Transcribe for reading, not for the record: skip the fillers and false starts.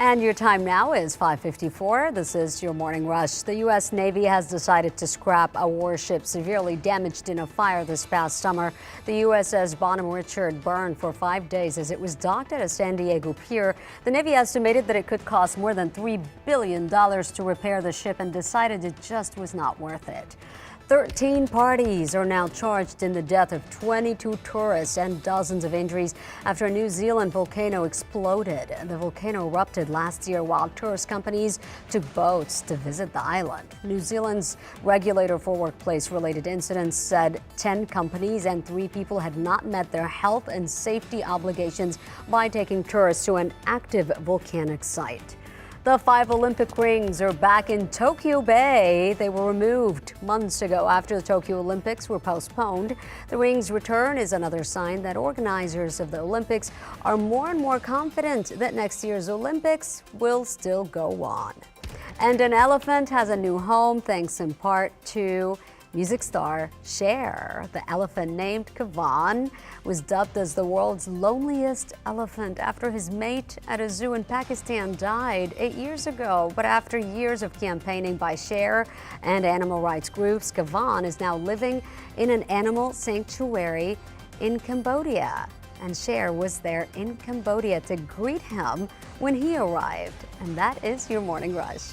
And your time now is 5:54. This is your Morning Rush. The U.S. Navy has decided to scrap a warship severely damaged in a fire this past summer. The USS Bonham Richard burned for 5 days as it was docked at a San Diego pier. The Navy estimated that it could cost more than $3 billion to repair the ship and decided it just was not worth it. 13 parties are now charged in the death of 22 tourists and dozens of injuries after a New Zealand volcano exploded. The volcano erupted last year while tourist companies took boats to visit the island. New Zealand's regulator for workplace-related incidents said 10 companies and 3 people had not met their health and safety obligations by taking tourists to an active volcanic site. The 5 Olympic rings are back in Tokyo Bay. They were removed months ago after the Tokyo Olympics were postponed. The rings' return is another sign that organizers of the Olympics are more and more confident that next year's Olympics will still go on. And an elephant has a new home thanks in part to music star Cher. The elephant, named Kavan, was dubbed as the world's loneliest elephant after his mate at a zoo in Pakistan died 8 years ago. But after years of campaigning by Cher and animal rights groups, Kavan is now living in an animal sanctuary in Cambodia. And Cher was there in Cambodia to greet him when he arrived. And that is your Morning Rush.